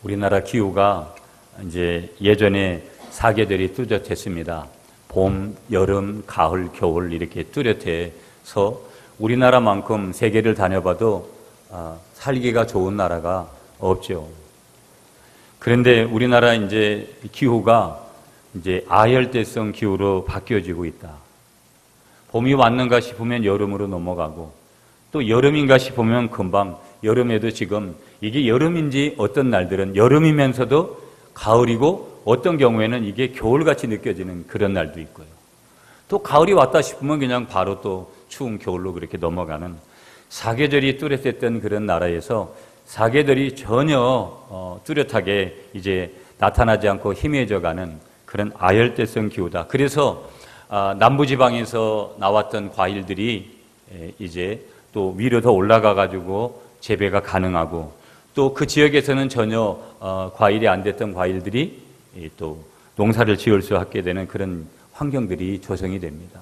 우리나라 기후가 이제 예전에 사계절이 뚜렷했습니다. 봄, 여름, 가을, 겨울 이렇게 뚜렷해서 우리나라만큼 세계를 다녀봐도 살기가 좋은 나라가 없죠. 그런데 우리나라 이제 기후가 이제 아열대성 기후로 바뀌어지고 있다. 봄이 왔는가 싶으면 여름으로 넘어가고 또 여름인가 싶으면 금방 여름에도 지금 이게 여름인지 어떤 날들은 여름이면서도 가을이고 어떤 경우에는 이게 겨울같이 느껴지는 그런 날도 있고요. 또 가을이 왔다 싶으면 그냥 바로 또 추운 겨울로 그렇게 넘어가는 사계절이 뚜렷했던 그런 나라에서 사계절이 전혀 뚜렷하게 이제 나타나지 않고 희미해져가는 그런 아열대성 기후다. 그래서 남부지방에서 나왔던 과일들이 이제 또 위로 더 올라가 가지고 재배가 가능하고 또 그 지역에서는 전혀 과일이 안 됐던 과일들이 또 농사를 지을 수 있게 되는 그런 환경들이 조성이 됩니다.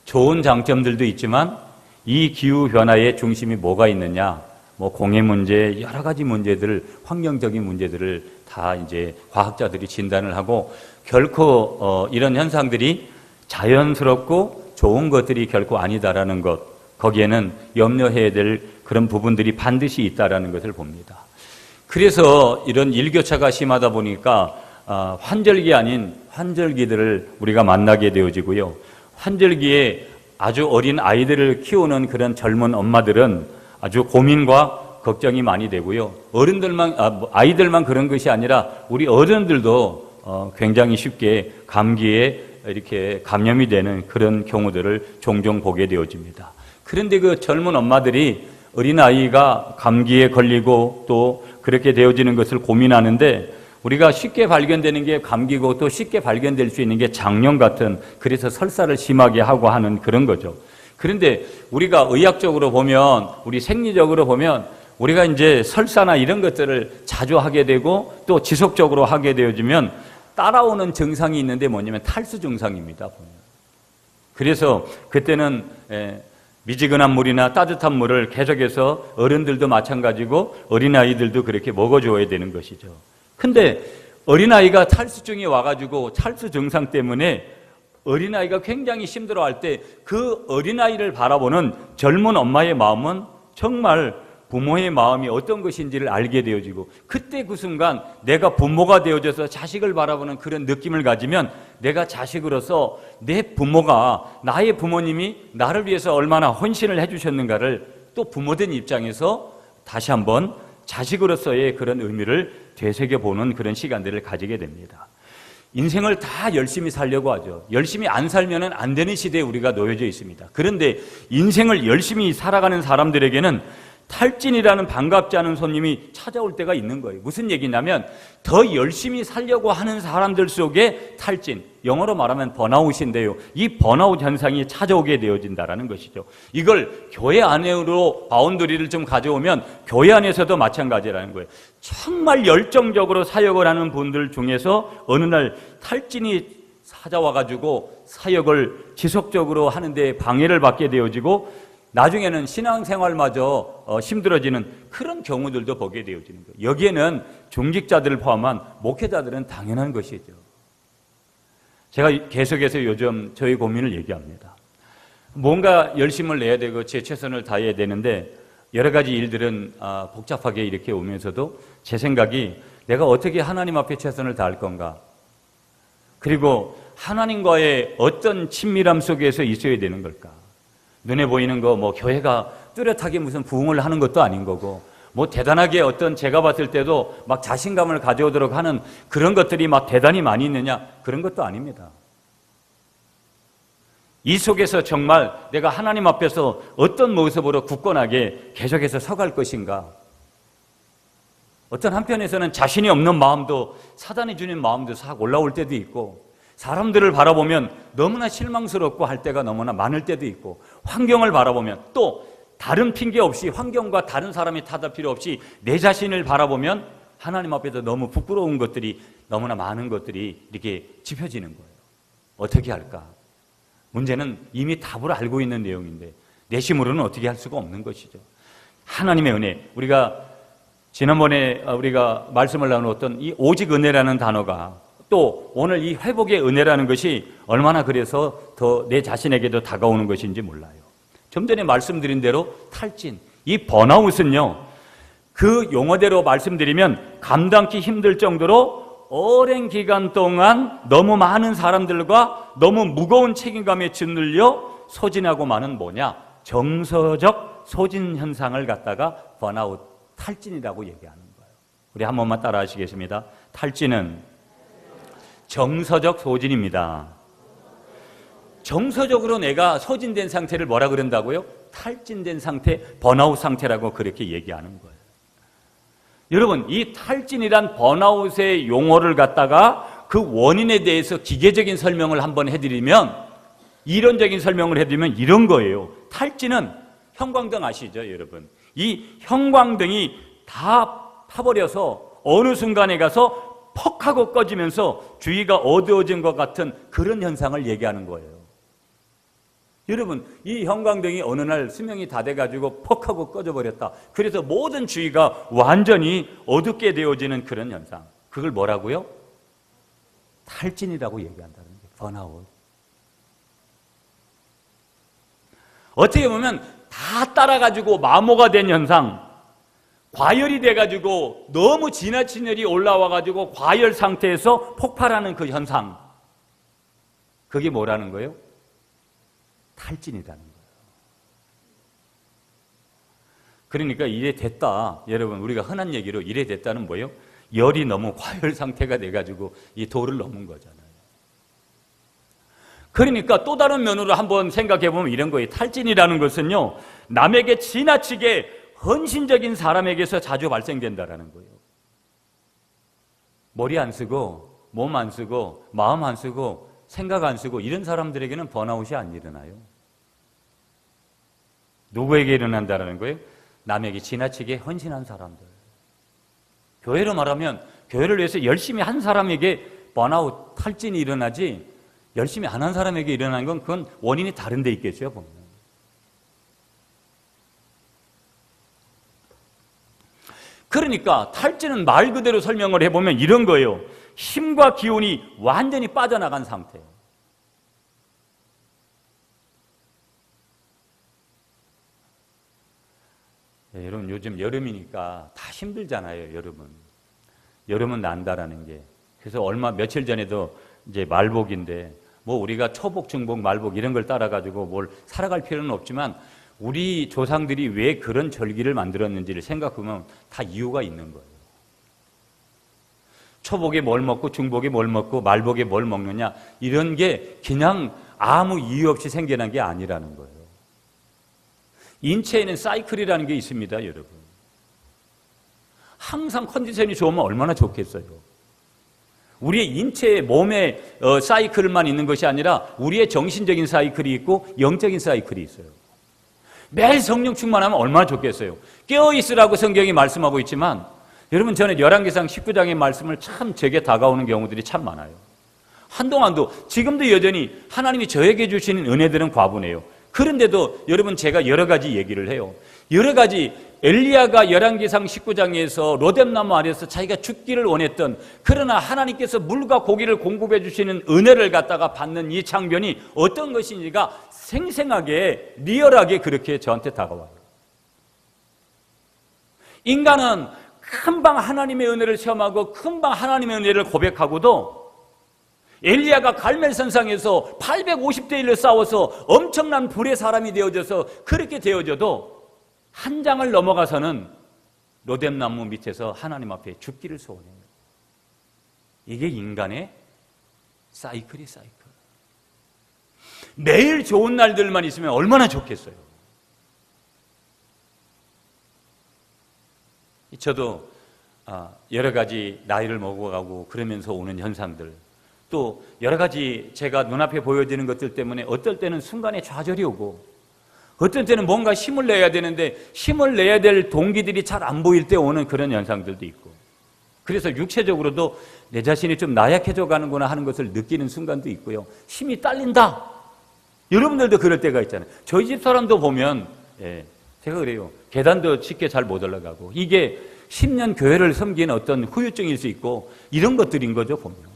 좋은 장점들도 있지만 이 기후 변화의 중심이 뭐가 있느냐? 뭐 공해 문제, 여러 가지 문제들, 환경적인 문제들을 다 이제 과학자들이 진단을 하고 결코 이런 현상들이 자연스럽고 좋은 것들이 결코 아니다라는 것, 거기에는 염려해야 될 그런 부분들이 반드시 있다라는 것을 봅니다. 그래서 이런 일교차가 심하다 보니까 환절기 아닌 환절기들을 우리가 만나게 되어지고요. 환절기에 아주 어린 아이들을 키우는 그런 젊은 엄마들은 아주 고민과 걱정이 많이 되고요. 아이들만 그런 것이 아니라 우리 어른들도 굉장히 쉽게 감기에 이렇게 감염이 되는 그런 경우들을 종종 보게 되어집니다. 그런데 그 젊은 엄마들이 어린아이가 감기에 걸리고 또 그렇게 되어지는 것을 고민하는데 우리가 쉽게 발견되는 게 감기고 또 쉽게 발견될 수 있는 게 장염 같은 그래서 설사를 심하게 하고 하는 그런 거죠. 그런데 우리가 의학적으로 보면 우리 생리적으로 보면 우리가 이제 설사나 이런 것들을 자주 하게 되고 또 지속적으로 하게 되어지면 따라오는 증상이 있는데 뭐냐면 탈수 증상입니다. 그래서 그때는 미지근한 물이나 따뜻한 물을 계속해서 어른들도 마찬가지고 어린아이들도 그렇게 먹어줘야 되는 것이죠. 근데 어린아이가 탈수증이 와가지고 탈수 증상 때문에 어린아이가 굉장히 힘들어할 때 그 어린아이를 바라보는 젊은 엄마의 마음은 정말 부모의 마음이 어떤 것인지를 알게 되어지고 그때 그 순간 내가 부모가 되어져서 자식을 바라보는 그런 느낌을 가지면 내가 자식으로서 내 부모가 나의 부모님이 나를 위해서 얼마나 헌신을 해주셨는가를 또 부모된 입장에서 다시 한번 자식으로서의 그런 의미를 되새겨보는 그런 시간들을 가지게 됩니다. 인생을 다 열심히 살려고 하죠. 열심히 안 살면 안 되는 시대에 우리가 놓여져 있습니다. 그런데 인생을 열심히 살아가는 사람들에게는 탈진이라는 반갑지 않은 손님이 찾아올 때가 있는 거예요. 무슨 얘기냐면 더 열심히 살려고 하는 사람들 속에 탈진, 영어로 말하면 번아웃인데요. 이 번아웃 현상이 찾아오게 되어진다는 것이죠. 이걸 교회 안으로 바운더리를 좀 가져오면 교회 안에서도 마찬가지라는 거예요. 정말 열정적으로 사역을 하는 분들 중에서 어느 날 탈진이 찾아와가지고 사역을 지속적으로 하는데 방해를 받게 되어지고 나중에는 신앙생활마저 힘들어지는 그런 경우들도 보게 되어지는 거예요. 여기에는 중직자들을 포함한 목회자들은 당연한 것이죠. 제가 계속해서 요즘 저희 고민을 얘기합니다. 뭔가 열심을 내야 되고 제 최선을 다해야 되는데 여러 가지 일들은 복잡하게 이렇게 오면서도 제 생각이 내가 어떻게 하나님 앞에 최선을 다할 건가? 그리고 하나님과의 어떤 친밀함 속에서 있어야 되는 걸까? 눈에 보이는 거, 뭐, 교회가 뚜렷하게 무슨 부흥을 하는 것도 아닌 거고, 뭐, 대단하게 어떤 제가 봤을 때도 막 자신감을 가져오도록 하는 그런 것들이 막 대단히 많이 있느냐? 그런 것도 아닙니다. 이 속에서 정말 내가 하나님 앞에서 어떤 모습으로 굳건하게 계속해서 서갈 것인가? 어떤 한편에서는 자신이 없는 마음도 사단이 주는 마음도 싹 올라올 때도 있고, 사람들을 바라보면 너무나 실망스럽고 할 때가 너무나 많을 때도 있고 환경을 바라보면 또 다른 핑계 없이 환경과 다른 사람이 탓할 필요 없이 내 자신을 바라보면 하나님 앞에서 너무 부끄러운 것들이 너무나 많은 것들이 이렇게 짚어지는 거예요. 어떻게 할까? 문제는 이미 답을 알고 있는 내용인데 내 힘으로는 어떻게 할 수가 없는 것이죠. 하나님의 은혜, 우리가 지난번에 우리가 말씀을 나누었던 이 오직 은혜라는 단어가 또 오늘 이 회복의 은혜라는 것이 얼마나 그래서 더 내 자신에게도 다가오는 것인지 몰라요. 좀 전에 말씀드린 대로 탈진, 이 번아웃은요, 그 용어대로 말씀드리면 감당기 힘들 정도로 오랜 기간 동안 너무 많은 사람들과 너무 무거운 책임감에 짓눌려 소진하고 마는 뭐냐? 정서적 소진 현상을 갖다가 번아웃, 탈진이라고 얘기하는 거예요. 우리 한 번만 따라 하시겠습니다. 탈진은 정서적 소진입니다. 정서적으로 내가 소진된 상태를 뭐라 그런다고요? 탈진된 상태, 번아웃 상태라고 그렇게 얘기하는 거예요. 여러분, 이 탈진이란 번아웃의 용어를 갖다가 그 원인에 대해서 기계적인 설명을 한번 해드리면, 이론적인 설명을 해드리면 이런 거예요. 탈진은 형광등 아시죠, 여러분? 이 형광등이 다 파버려서 어느 순간에 가서 퍽 하고 꺼지면서 주위가 어두워진 것 같은 그런 현상을 얘기하는 거예요. 여러분, 이 형광등이 어느 날 수명이 다 돼가지고 퍽 하고 꺼져버렸다. 그래서 모든 주위가 완전히 어둡게 되어지는 그런 현상. 그걸 뭐라고요? 탈진이라고 얘기한다는 거예요. 번아웃. 어떻게 보면 다 따라가지고 마모가 된 현상, 과열이 돼가지고 너무 지나친 열이 올라와가지고 과열 상태에서 폭발하는 그 현상, 그게 뭐라는 거예요? 탈진이라는 거예요. 그러니까 이래 됐다, 여러분, 우리가 흔한 얘기로 이래 됐다는 뭐예요? 열이 너무 과열 상태가 돼가지고 이 도를 넘은 거잖아요. 그러니까 또 다른 면으로 한번 생각해 보면 이런 거예요. 탈진이라는 것은요, 남에게 지나치게 헌신적인 사람에게서 자주 발생된다라는 거예요. 머리 안 쓰고, 몸 안 쓰고, 마음 안 쓰고, 생각 안 쓰고, 이런 사람들에게는 번아웃이 안 일어나요. 누구에게 일어난다라는 거예요? 남에게 지나치게 헌신한 사람들. 교회로 말하면 교회를 위해서 열심히 한 사람에게 번아웃, 탈진이 일어나지, 열심히 안 한 사람에게 일어나는 건 그건 원인이 다른 데 있겠죠, 보면. 그러니까 탈진은 말 그대로 설명을 해보면 이런 거예요. 힘과 기운이 완전히 빠져나간 상태. 네, 여러분, 요즘 여름이니까 다 힘들잖아요, 여름은. 여름은 난다라는 게. 그래서 며칠 전에도 이제 말복인데, 뭐 우리가 초복, 중복, 말복 이런 걸 따라가지고 뭘 살아갈 필요는 없지만, 우리 조상들이 왜 그런 절기를 만들었는지를 생각하면 다 이유가 있는 거예요. 초복에 뭘 먹고 중복에 뭘 먹고 말복에 뭘 먹느냐, 이런 게 그냥 아무 이유 없이 생겨난 게 아니라는 거예요. 인체에는 사이클이라는 게 있습니다, 여러분. 항상 컨디션이 좋으면 얼마나 좋겠어요. 우리의 인체의 몸의 사이클만 있는 것이 아니라 우리의 정신적인 사이클이 있고 영적인 사이클이 있어요. 매일 성령 충만하면 얼마나 좋겠어요. 깨어있으라고 성경이 말씀하고 있지만, 여러분, 저는 열왕기상 19장의 말씀을 참 제게 다가오는 경우들이 참 많아요. 한동안도, 지금도 여전히 하나님이 저에게 주시는 은혜들은 과분해요. 그런데도 여러분, 제가 여러 가지 얘기를 해요. 여러 가지, 엘리야가 열왕기상 19장에서 로뎀나무 아래에서 자기가 죽기를 원했던, 그러나 하나님께서 물과 고기를 공급해 주시는 은혜를 갖다가 받는 이 장면이 어떤 것인지가 생생하게, 리얼하게 그렇게 저한테 다가와요. 인간은 금방 하나님의 은혜를 체험하고 금방 하나님의 은혜를 고백하고도, 엘리야가 갈멜산상에서 850대 1로 싸워서 엄청난 불의 사람이 되어져서 그렇게 되어져도 한 장을 넘어가서는 로뎀나무 밑에서 하나님 앞에 죽기를 소원해요. 이게 인간의 사이클이 사이클. 매일 좋은 날들만 있으면 얼마나 좋겠어요. 저도 여러 가지 나이를 먹어가고 그러면서 오는 현상들, 또 여러 가지 제가 눈앞에 보여지는 것들 때문에 어떨 때는 순간에 좌절이 오고, 어떤 때는 뭔가 힘을 내야 되는데 힘을 내야 될 동기들이 잘 안 보일 때 오는 그런 현상들도 있고, 그래서 육체적으로도 내 자신이 좀 나약해져 가는구나 하는 것을 느끼는 순간도 있고요. 힘이 딸린다. 여러분들도 그럴 때가 있잖아요. 저희 집 사람도 보면, 제가 그래요. 계단도 쉽게 잘 못 올라가고, 이게 10년 교회를 섬긴 어떤 후유증일 수 있고 이런 것들인 거죠, 보면.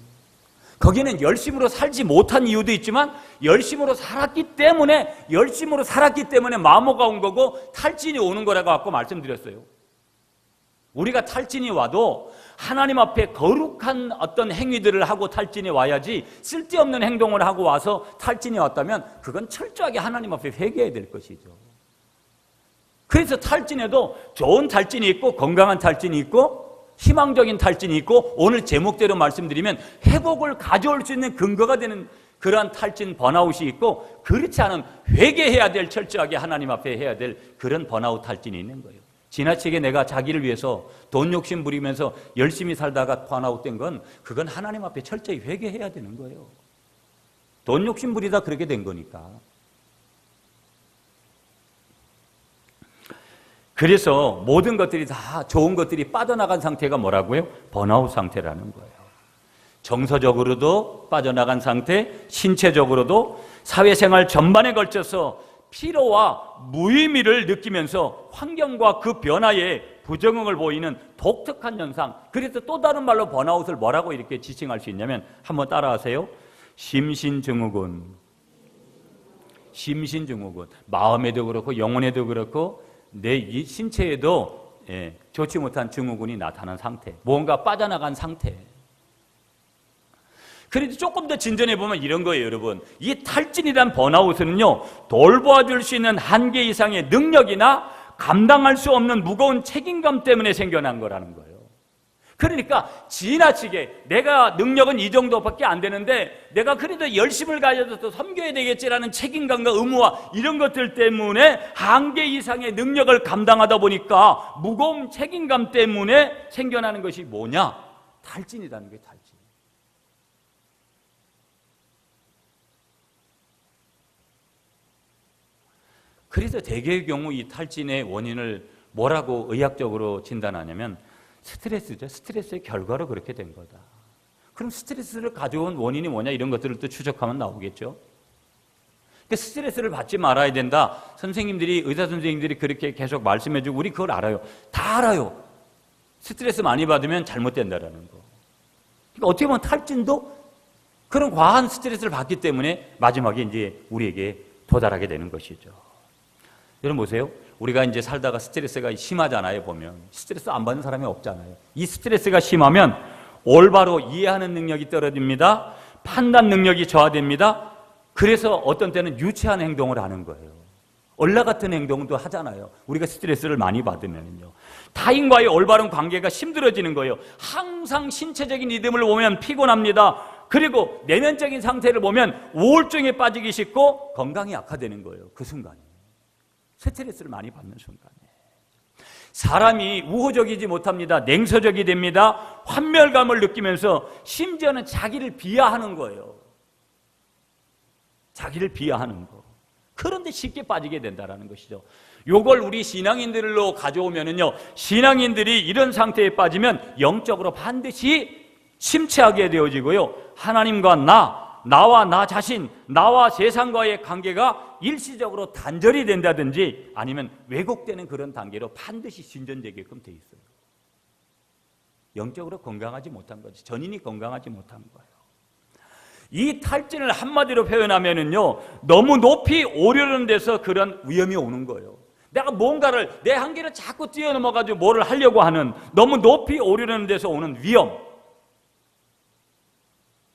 거기는 열심으로 살지 못한 이유도 있지만 열심으로 살았기 때문에 마모가 온 거고 탈진이 오는 거라고 아까 말씀드렸어요. 우리가 탈진이 와도 하나님 앞에 거룩한 어떤 행위들을 하고 탈진이 와야지, 쓸데없는 행동을 하고 와서 탈진이 왔다면 그건 철저하게 하나님 앞에 회개해야 될 것이죠. 그래서 탈진에도 좋은 탈진이 있고 건강한 탈진이 있고 희망적인 탈진이 있고, 오늘 제목대로 말씀드리면 회복을 가져올 수 있는 근거가 되는 그러한 탈진 번아웃이 있고, 그렇지 않은 회개해야 될, 철저하게 하나님 앞에 해야 될 그런 번아웃 탈진이 있는 거예요. 지나치게 내가 자기를 위해서 돈 욕심 부리면서 열심히 살다가 번아웃 된 건, 그건 하나님 앞에 철저히 회개해야 되는 거예요. 돈 욕심 부리다 그렇게 된 거니까. 그래서 모든 것들이 다 좋은 것들이 빠져나간 상태가 뭐라고요? 번아웃 상태라는 거예요. 정서적으로도 빠져나간 상태, 신체적으로도, 사회생활 전반에 걸쳐서 피로와 무의미를 느끼면서 환경과 그 변화에 부적응을 보이는 독특한 현상. 그래서 또 다른 말로 번아웃을 뭐라고 이렇게 지칭할 수 있냐면, 한번 따라하세요. 심신증후군. 심신증후군. 마음에도 그렇고 영혼에도 그렇고 내 이 신체에도 좋지 못한 증후군이 나타난 상태, 뭔가 빠져나간 상태. 그래도 조금 더 진전해 보면 이런 거예요, 여러분. 이 탈진이란 번아웃은요, 돌보아줄 수 있는 한계 이상의 능력이나 감당할 수 없는 무거운 책임감 때문에 생겨난 거라는 거예요. 그러니까 지나치게 내가 능력은 이 정도밖에 안 되는데 내가 그래도 열심을 가져서 섬겨야 되겠지라는 책임감과 의무와 이런 것들 때문에 한계 이상의 능력을 감당하다 보니까 무거운 책임감 때문에 생겨나는 것이 뭐냐? 탈진이라는 게 탈진. 그래서 대개의 경우 이 탈진의 원인을 뭐라고 의학적으로 진단하냐면 스트레스죠. 스트레스의 결과로 그렇게 된 거다. 그럼 스트레스를 가져온 원인이 뭐냐, 이런 것들을 또 추적하면 나오겠죠. 그러니까 스트레스를 받지 말아야 된다. 선생님들이, 의사 선생님들이 그렇게 계속 말씀해주고 우리 그걸 알아요. 다 알아요. 스트레스 많이 받으면 잘못된다라는 거. 그러니까 어떻게 보면 탈진도 그런 과한 스트레스를 받기 때문에 마지막에 이제 우리에게 도달하게 되는 것이죠. 여러분 보세요. 우리가 이제 살다가 스트레스가 심하잖아요, 보면. 스트레스 안 받는 사람이 없잖아요. 이 스트레스가 심하면 올바로 이해하는 능력이 떨어집니다. 판단 능력이 저하됩니다. 그래서 어떤 때는 유치한 행동을 하는 거예요. 얼라 같은 행동도 하잖아요. 우리가 스트레스를 많이 받으면요. 타인과의 올바른 관계가 힘들어지는 거예요. 항상 신체적인 리듬을 보면 피곤합니다. 그리고 내면적인 상태를 보면 우울증에 빠지기 쉽고 건강이 악화되는 거예요. 그 순간에. 스트레스를 많이 받는 순간에 사람이 우호적이지 못합니다. 냉소적이 됩니다. 환멸감을 느끼면서 심지어는 자기를 비하하는 거예요. 자기를 비하하는 거. 그런데 쉽게 빠지게 된다는 것이죠. 요걸 우리 신앙인들로 가져오면은요, 신앙인들이 이런 상태에 빠지면 영적으로 반드시 침체하게 되어지고요, 하나님과 나와 나 자신, 나와 세상과의 관계가 일시적으로 단절이 된다든지 아니면 왜곡되는 그런 단계로 반드시 진전되게끔 돼 있어요. 영적으로 건강하지 못한 거지. 전인이 건강하지 못한 거예요. 이 탈진을 한마디로 표현하면은요, 너무 높이 오르는 데서 그런 위험이 오는 거예요. 내가 뭔가를, 내 한계를 자꾸 뛰어넘어가지고 뭐를 하려고 하는, 너무 높이 오르는 데서 오는 위험.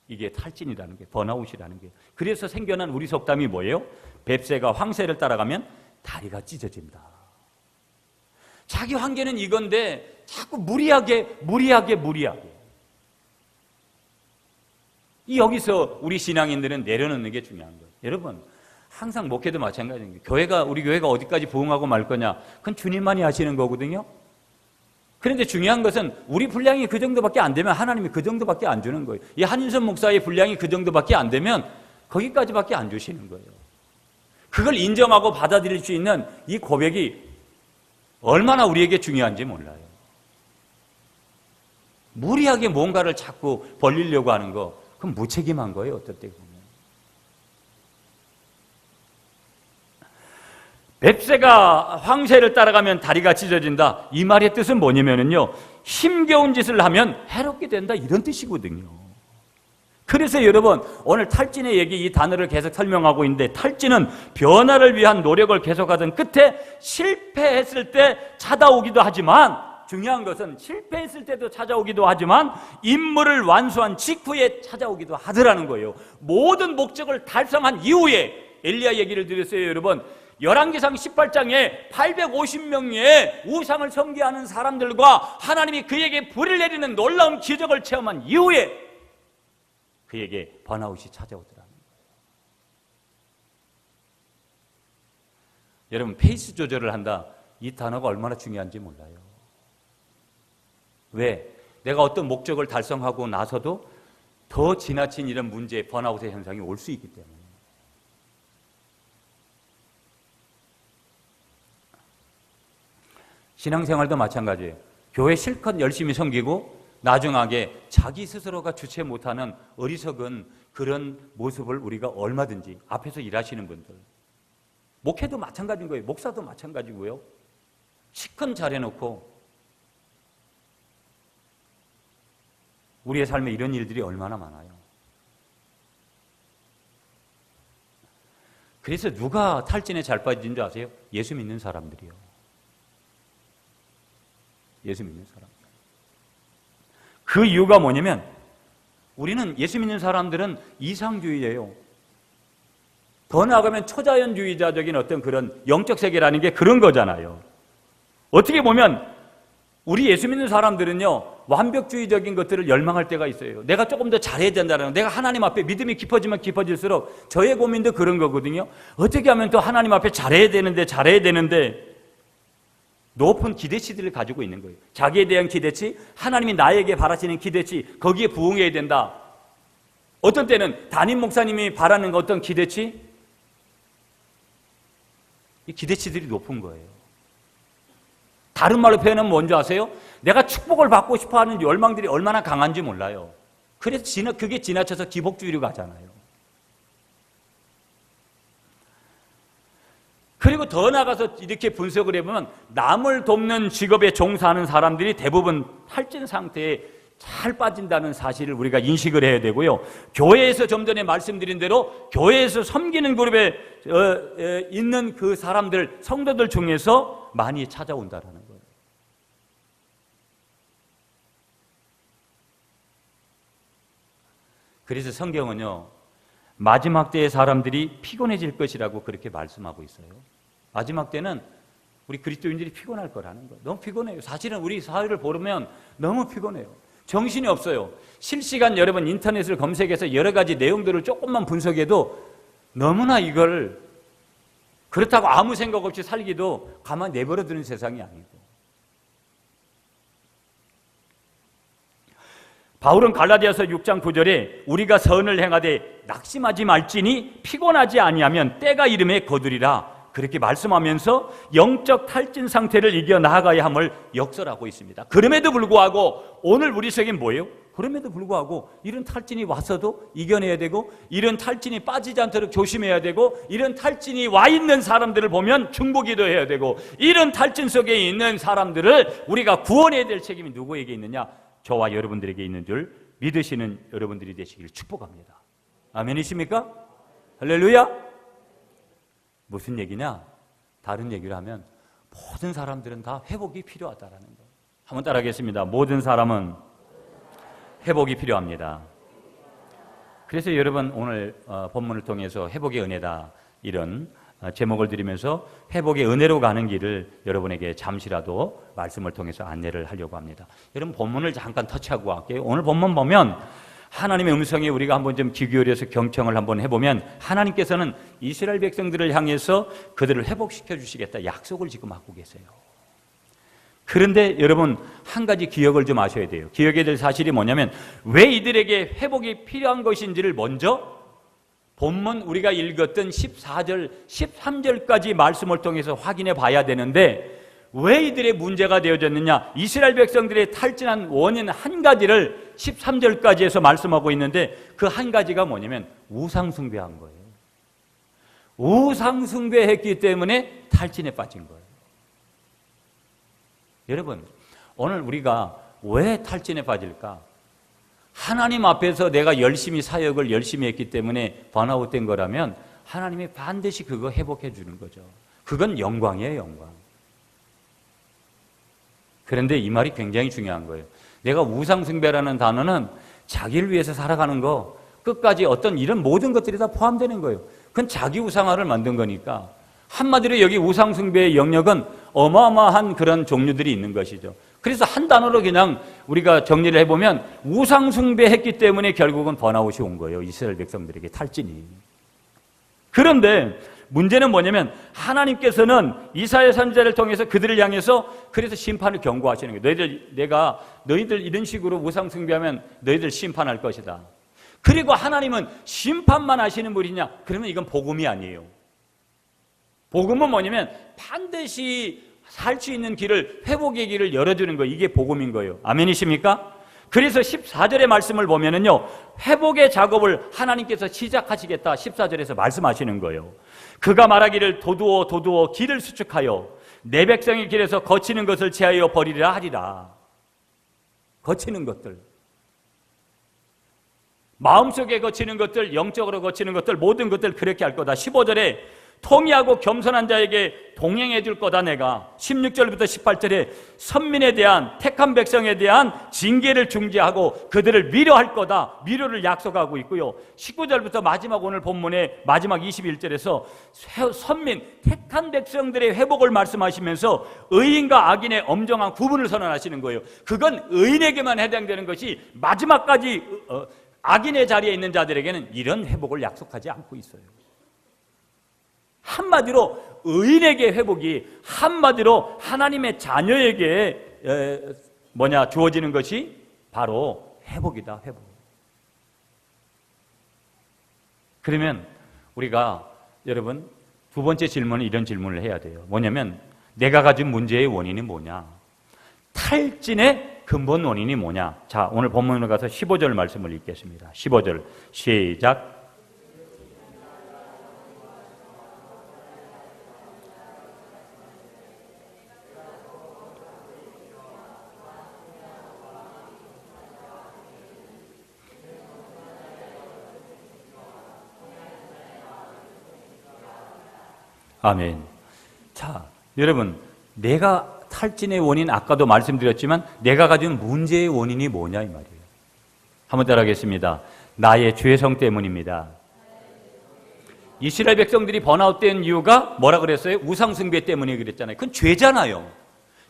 이게 탈진이라는 게, 번아웃이라는 게. 그래서 생겨난 우리 속담이 뭐예요? 뱁새가 황새를 따라가면 다리가 찢어진다. 자기 한계는 이건데 자꾸 무리하게. 여기서 우리 신앙인들은 내려놓는 게 중요한 거예요. 여러분, 항상 목회도 마찬가지입니다. 우리 교회가 어디까지 부흥하고 말 거냐, 그건 주님만이 하시는 거거든요. 그런데 중요한 것은 우리 분량이 그 정도밖에 안 되면 하나님이 그 정도밖에 안 주는 거예요. 이 한인선 목사의 분량이 그 정도밖에 안 되면 거기까지밖에 안 주시는 거예요. 그걸 인정하고 받아들일 수 있는 이 고백이 얼마나 우리에게 중요한지 몰라요. 무리하게 뭔가를 자꾸 벌리려고 하는 거, 그건 무책임한 거예요, 어떨 때 보면. 뱁새가 황새를 따라가면 다리가 찢어진다. 이 말의 뜻은 뭐냐면요, 힘겨운 짓을 하면 해롭게 된다, 이런 뜻이거든요. 그래서 여러분, 오늘 탈진의 얘기, 이 단어를 계속 설명하고 있는데, 탈진은 변화를 위한 노력을 계속하던 끝에 실패했을 때 찾아오기도 하지만, 중요한 것은 실패했을 때도 찾아오기도 하지만 임무를 완수한 직후에 찾아오기도 하더라는 거예요. 모든 목적을 달성한 이후에, 엘리야 얘기를 드렸어요, 여러분. 열왕기상 18장에 850명의 우상을 섬기하는 사람들과 하나님이 그에게 불을 내리는 놀라운 기적을 체험한 이후에 그에게 번아웃이 찾아오더라는 거예요. 여러분, 페이스 조절을 한다, 이 단어가 얼마나 중요한지 몰라요. 왜? 내가 어떤 목적을 달성하고 나서도 더 지나친 이런 문제, 번아웃의 현상이 올 수 있기 때문에. 신앙생활도 마찬가지예요. 교회 실컷 열심히 섬기고 나중하게 자기 스스로가 주체 못하는 어리석은 그런 모습을 우리가 얼마든지, 앞에서 일하시는 분들, 목회도 마찬가지인 거예요. 목사도 마찬가지고요. 시큰 잘해놓고 우리의 삶에 이런 일들이 얼마나 많아요. 그래서 누가 탈진에 잘 빠진 줄 아세요? 예수 믿는 사람들이요. 예수 믿는 사람. 그 이유가 뭐냐면, 우리는, 예수 믿는 사람들은 이상주의예요. 더 나아가면 초자연주의자적인 어떤 그런 영적 세계라는 게 그런 거잖아요. 어떻게 보면 우리 예수 믿는 사람들은요, 완벽주의적인 것들을 열망할 때가 있어요. 내가 조금 더 잘해야 된다는 거, 내가 하나님 앞에 믿음이 깊어지면 깊어질수록, 저의 고민도 그런 거거든요. 어떻게 하면 또 하나님 앞에 잘해야 되는데 높은 기대치들을 가지고 있는 거예요. 자기에 대한 기대치, 하나님이 나에게 바라시는 기대치, 거기에 부응해야 된다. 어떤 때는 담임 목사님이 바라는 어떤 기대치, 이 기대치들이 높은 거예요. 다른 말로 표현하면 뭔지 아세요? 내가 축복을 받고 싶어하는 열망들이 얼마나 강한지 몰라요. 그래서 그게 지나쳐서 기복주의로 가잖아요. 그리고 더 나가서 이렇게 분석을 해보면, 남을 돕는 직업에 종사하는 사람들이 대부분 탈진 상태에 잘 빠진다는 사실을 우리가 인식을 해야 되고요. 교회에서 좀 전에 말씀드린 대로 교회에서 섬기는 그룹에 있는 그 사람들, 성도들 중에서 많이 찾아온다는 거예요. 그래서 성경은요, 마지막 때의 사람들이 피곤해질 것이라고 그렇게 말씀하고 있어요. 마지막 때는 우리 그리스도인들이 피곤할 거라는 거예요. 너무 피곤해요. 사실은 우리 사회를 보면 너무 피곤해요. 정신이 없어요. 실시간 여러분 인터넷을 검색해서 여러 가지 내용들을 조금만 분석해도 너무나 이걸, 그렇다고 아무 생각 없이 살기도 가만히 내버려두는 세상이 아니고. 바울은 갈라디아서 6장 9절에 우리가 선을 행하되 낙심하지 말지니 피곤하지 아니하면 때가 이름에 거두리라, 그렇게 말씀하면서 영적 탈진 상태를 이겨 나아가야 함을 역설하고 있습니다. 그럼에도 불구하고 오늘 우리 속에 뭐예요? 그럼에도 불구하고 이런 탈진이 와서도 이겨내야 되고, 이런 탈진이 빠지지 않도록 조심해야 되고, 이런 탈진이 와 있는 사람들을 보면 중보기도해야 되고, 이런 탈진 속에 있는 사람들을 우리가 구원해야 될 책임이 누구에게 있느냐? 저와 여러분들에게 있는 줄 믿으시는 여러분들이 되시기를 축복합니다. 아멘이십니까? 할렐루야. 무슨 얘기냐? 다른 얘기를 하면 모든 사람들은 다 회복이 필요하다라는 거예요. 한번 따라하겠습니다. 모든 사람은 회복이 필요합니다. 그래서 여러분, 오늘 본문을 통해서 회복의 은혜다, 이런 제목을 드리면서 회복의 은혜로 가는 길을 여러분에게 잠시라도 말씀을 통해서 안내를 하려고 합니다. 여러분, 본문을 잠깐 터치하고 갈게요. 오늘 본문 보면 하나님의 음성에 우리가 한번 좀 귀 기울여서 경청을 한번 해보면, 하나님께서는 이스라엘 백성들을 향해서 그들을 회복시켜 주시겠다 약속을 지금 하고 계세요. 그런데 여러분, 한 가지 기억을 좀 하셔야 돼요. 기억해야 될 사실이 뭐냐면, 왜 이들에게 회복이 필요한 것인지를 먼저 본문 우리가 읽었던 14절, 13절까지 말씀을 통해서 확인해 봐야 되는데, 왜 이들의 문제가 되어졌느냐? 이스라엘 백성들의 탈진한 원인 한 가지를 13절까지 해서 말씀하고 있는데, 그 한 가지가 뭐냐면 우상 숭배한 거예요. 우상숭배했기 때문에 탈진에 빠진 거예요. 여러분, 오늘 우리가 왜 탈진에 빠질까? 하나님 앞에서 내가 열심히 사역을 열심히 했기 때문에 번아웃 된 거라면 하나님이 반드시 그거 회복해 주는 거죠. 그건 영광이에요, 영광. 그런데 이 말이 굉장히 중요한 거예요. 내가 우상숭배라는 단어는 자기를 위해서 살아가는 거, 끝까지 어떤 이런 모든 것들이 다 포함되는 거예요. 그건 자기 우상화를 만든 거니까. 한마디로 여기 우상숭배의 영역은 어마어마한 그런 종류들이 있는 것이죠. 그래서 한 단어로 그냥 우리가 정리를 해보면 우상숭배했기 때문에 결국은 번아웃이 온 거예요. 이스라엘 백성들에게 탈진이. 그런데 문제는 뭐냐면 하나님께서는 이사야 선지자를 통해서 그들을 향해서 그래서 심판을 경고하시는 거예요. 너희들 이런 식으로 우상숭배하면 너희들 심판할 것이다. 그리고 하나님은 심판만 하시는 분이냐? 그러면 이건 복음이 아니에요. 복음은 뭐냐면 반드시 살 수 있는 길을, 회복의 길을 열어주는 거예요. 이게 복음인 거예요. 아멘이십니까? 그래서 14절의 말씀을 보면은요, 회복의 작업을 하나님께서 시작하시겠다 14절에서 말씀하시는 거예요. 그가 말하기를 도두어 길을 수축하여 내 백성의 길에서 거치는 것을 제하여 버리리라 하리라. 거치는 것들, 마음속에 거치는 것들, 영적으로 거치는 것들, 모든 것들 그렇게 할 거다. 15절에 통의하고 겸손한 자에게 동행해 줄 거다 내가. 16절부터 18절에 선민에 대한, 택한 백성에 대한 징계를 중지하고 그들을 위로할 거다. 위로를 약속하고 있고요. 19절부터 마지막 오늘 본문의 마지막 21절에서 선민, 택한 백성들의 회복을 말씀하시면서 의인과 악인의 엄정한 구분을 선언하시는 거예요. 그건 의인에게만 해당되는 것이 마지막까지 악인의 자리에 있는 자들에게는 이런 회복을 약속하지 않고 있어요. 한마디로 의인에게 회복이, 한마디로 하나님의 자녀에게 주어지는 것이 바로 회복이다. 회복. 그러면 우리가 여러분 두 번째 질문은 이런 질문을 해야 돼요. 뭐냐면 내가 가진 문제의 원인이 뭐냐? 탈진의 근본 원인이 뭐냐? 자, 오늘 본문으로 가서 15절 말씀을 읽겠습니다. 15절 시작. 아멘. 자, 여러분, 내가 탈진의 원인 아까도 말씀드렸지만 내가 가진 문제의 원인이 뭐냐 이 말이에요. 한번 따라하겠습니다. 나의 죄성 때문입니다. 이스라엘 백성들이 번아웃된 이유가 뭐라 그랬어요? 우상숭배 때문에 그랬잖아요. 그건 죄잖아요.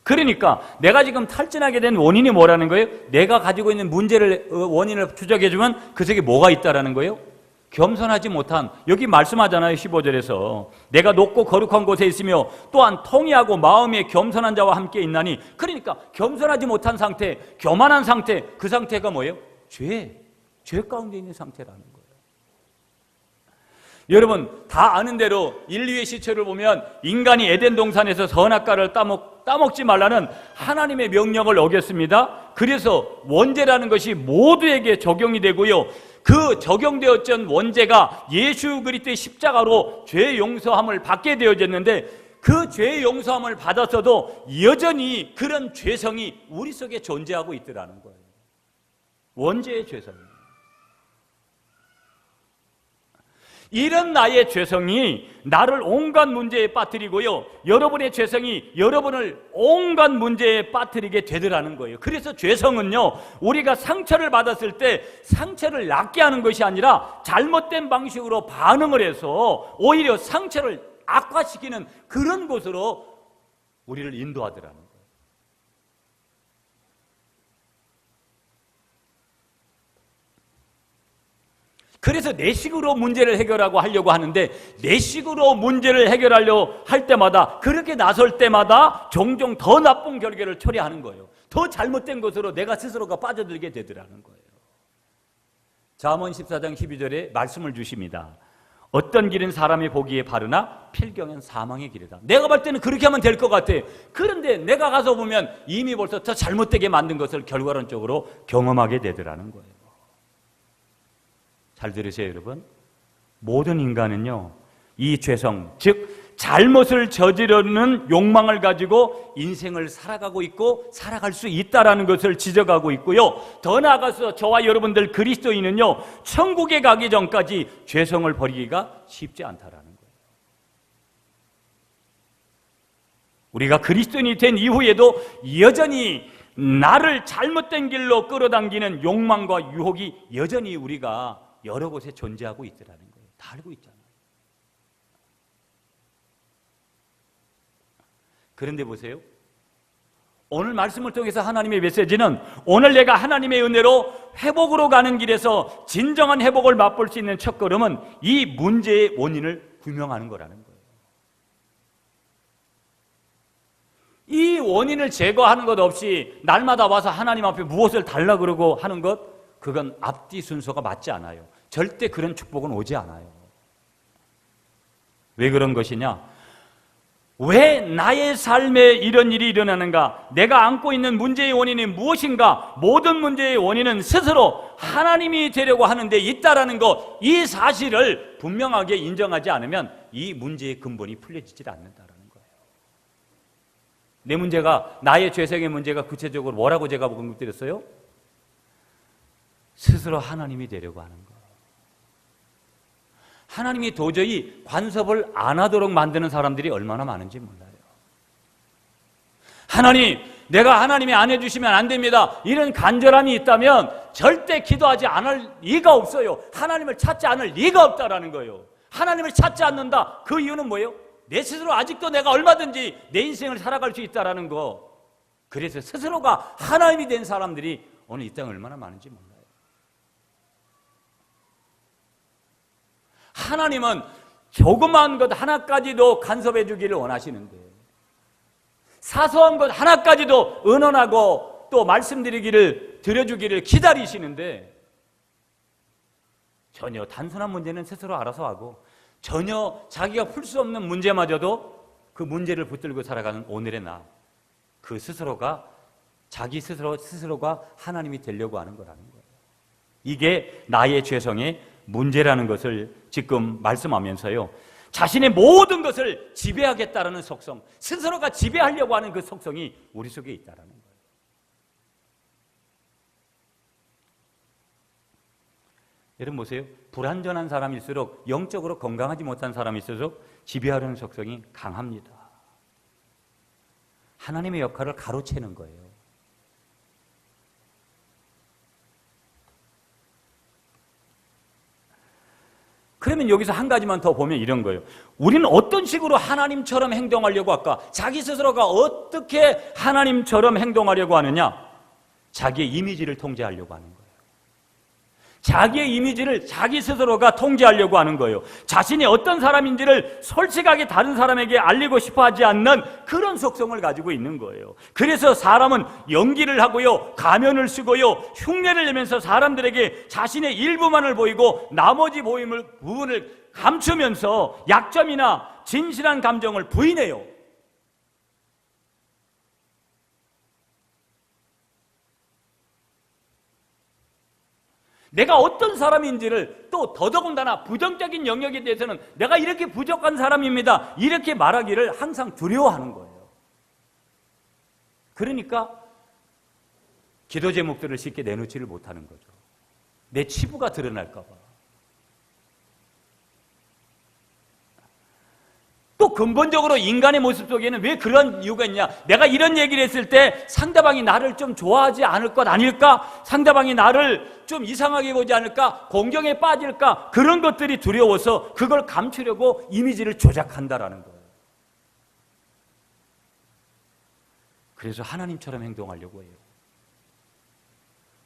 그러니까 내가 지금 탈진하게 된 원인이 뭐라는 거예요? 내가 가지고 있는 문제를 원인을 추적해주면 그 속에 뭐가 있다라는 거예요? 겸손하지 못한, 여기 말씀하잖아요. 15절에서 내가 높고 거룩한 곳에 있으며 또한 통의하고 마음에 겸손한 자와 함께 있나니, 그러니까 겸손하지 못한 상태, 교만한 상태, 그 상태가 뭐예요? 죄 가운데 있는 상태라는 거예요. 여러분 다 아는 대로 인류의 시초를 보면 인간이 에덴 동산에서 선악과를 따먹지 말라는 하나님의 명령을 어겼습니다. 그래서 원죄라는 것이 모두에게 적용이 되고요, 그 적용되었던 원죄가 예수 그리스도의 십자가로 죄 용서함을 받게 되어졌는데, 그 죄 용서함을 받았어도 여전히 그런 죄성이 우리 속에 존재하고 있더라는 거예요. 원죄의 죄성. 이런 나의 죄성이 나를 온갖 문제에 빠뜨리고요, 여러분의 죄성이 여러분을 온갖 문제에 빠뜨리게 되더라는 거예요. 그래서 죄성은요, 우리가 상처를 받았을 때 상처를 낫게 하는 것이 아니라 잘못된 방식으로 반응을 해서 오히려 상처를 악화시키는 그런 곳으로 우리를 인도하더라는 거예요. 그래서 내 식으로 문제를 하려고 하는데, 내 식으로 문제를 해결하려고 할 때마다, 그렇게 나설 때마다 종종 더 나쁜 결과를 초래하는 거예요. 더 잘못된 것으로 내가 스스로가 빠져들게 되더라는 거예요. 잠언 14장 12절에 말씀을 주십니다. 어떤 길은 사람이 보기에 바르나 필경은 사망의 길이다. 내가 볼 때는 그렇게 하면 될 것 같아. 그런데 내가 가서 보면 이미 벌써 더 잘못되게 만든 것을 결과론적으로 경험하게 되더라는 거예요. 잘 들으세요, 여러분. 모든 인간은요, 이 죄성, 즉 잘못을 저지르는 욕망을 가지고 인생을 살아가고 있고 살아갈 수 있다라는 것을 지적하고 있고요. 더 나아가서 저와 여러분들 그리스도인은요, 천국에 가기 전까지 죄성을 버리기가 쉽지 않다라는 거예요. 우리가 그리스도인이 된 이후에도 여전히 나를 잘못된 길로 끌어당기는 욕망과 유혹이 여전히 우리가 여러 곳에 존재하고 있더라는 거예요. 다 알고 있잖아요. 그런데 보세요. 오늘 말씀을 통해서 하나님의 메시지는 오늘 내가 하나님의 은혜로 회복으로 가는 길에서 진정한 회복을 맛볼 수 있는 첫걸음은 이 문제의 원인을 규명하는 거라는 거예요. 이 원인을 제거하는 것 없이 날마다 와서 하나님 앞에 무엇을 달라 그러고 하는 것, 그건 앞뒤 순서가 맞지 않아요. 절대 그런 축복은 오지 않아요. 왜 그런 것이냐? 왜 나의 삶에 이런 일이 일어나는가? 내가 안고 있는 문제의 원인이 무엇인가? 모든 문제의 원인은 스스로 하나님이 되려고 하는 데 있다라는 것, 이 사실을 분명하게 인정하지 않으면 이 문제의 근본이 풀려지질 않는다라는 거예요. 내 문제가, 나의 죄성의 문제가 구체적으로 뭐라고 제가 언급드렸어요? 스스로 하나님이 되려고 하는 것. 하나님이 도저히 간섭을 안 하도록 만드는 사람들이 얼마나 많은지 몰라요. 하나님, 내가 하나님이 안 해주시면 안 됩니다. 이런 간절함이 있다면 절대 기도하지 않을 리가 없어요. 하나님을 찾지 않을 리가 없다라는 거예요. 하나님을 찾지 않는다. 그 이유는 뭐예요? 내 스스로 아직도 내가 얼마든지 내 인생을 살아갈 수 있다라는 거. 그래서 스스로가 하나님이 된 사람들이 오늘 이 땅에 얼마나 많은지 몰라요. 하나님은 조그마한 것 하나까지도 간섭해 주기를 원하시는데, 사소한 것 하나까지도 은언하고 또 말씀드리기를 드려주기를 기다리시는데, 전혀 단순한 문제는 스스로 알아서 하고 전혀 자기가 풀 수 없는 문제마저도 그 문제를 붙들고 살아가는 오늘의 나, 그 스스로가 자기 스스로가 하나님이 되려고 하는 거라는 거예요. 이게 나의 죄성의 문제라는 것을 지금 말씀하면서요, 자신의 모든 것을 지배하겠다라는 속성, 스스로가 지배하려고 하는 그 속성이 우리 속에 있다라는 거예요. 여러분 보세요. 불완전한 사람일수록, 영적으로 건강하지 못한 사람일수록 지배하려는 속성이 강합니다. 하나님의 역할을 가로채는 거예요. 그러면 여기서 한 가지만 더 보면 이런 거예요. 우리는 어떤 식으로 하나님처럼 행동하려고 할까? 자기 스스로가 어떻게 하나님처럼 행동하려고 하느냐? 자기의 이미지를 통제하려고 하는 거예요. 자기의 이미지를 자기 스스로가 통제하려고 하는 거예요. 자신이 어떤 사람인지를 솔직하게 다른 사람에게 알리고 싶어 하지 않는 그런 속성을 가지고 있는 거예요. 그래서 사람은 연기를 하고요, 가면을 쓰고요, 흉내를 내면서 사람들에게 자신의 일부만을 보이고 나머지 부분을 감추면서 약점이나 진실한 감정을 부인해요. 내가 어떤 사람인지를, 또 더더군다나 부정적인 영역에 대해서는 내가 이렇게 부족한 사람입니다, 이렇게 말하기를 항상 두려워하는 거예요. 그러니까 기도 제목들을 쉽게 내놓지를 못하는 거죠. 내 치부가 드러날까 봐. 또 근본적으로 인간의 모습 속에는 왜 그런 이유가 있냐? 내가 이런 얘기를 했을 때 상대방이 나를 좀 좋아하지 않을 것 아닐까? 상대방이 나를 좀 이상하게 보지 않을까? 공경에 빠질까? 그런 것들이 두려워서 그걸 감추려고 이미지를 조작한다라는 거예요. 그래서 하나님처럼 행동하려고 해요.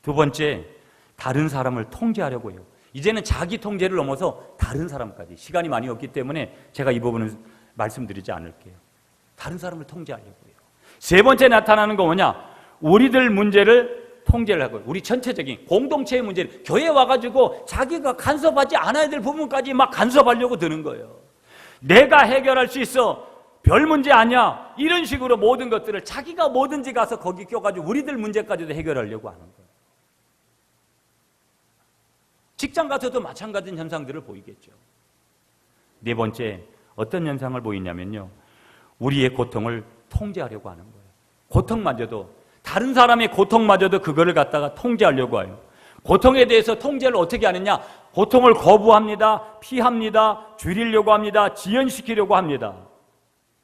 두 번째, 다른 사람을 통제하려고 해요. 이제는 자기 통제를 넘어서 다른 사람까지. 시간이 많이 없기 때문에 제가 이 부분은 말씀드리지 않을게요. 다른 사람을 통제하려고 해요. 세 번째 나타나는 거 뭐냐? 우리들 문제를 통제를 하고, 우리 전체적인 공동체의 문제를, 교회에 와가지고 자기가 간섭하지 않아야 될 부분까지 막 간섭하려고 드는 거예요. 내가 해결할 수 있어, 별 문제 아니야, 이런 식으로 모든 것들을 자기가 뭐든지 가서 거기 껴가지고 우리들 문제까지도 해결하려고 하는 거예요. 직장 가서도 마찬가지인 현상들을 보이겠죠. 네 번째, 어떤 현상을 보이냐면요, 우리의 고통을 통제하려고 하는 거예요. 고통마저도, 다른 사람의 고통마저도 그거를 갖다가 통제하려고 해요. 고통에 대해서 통제를 어떻게 하느냐? 고통을 거부합니다. 피합니다. 줄이려고 합니다. 지연시키려고 합니다.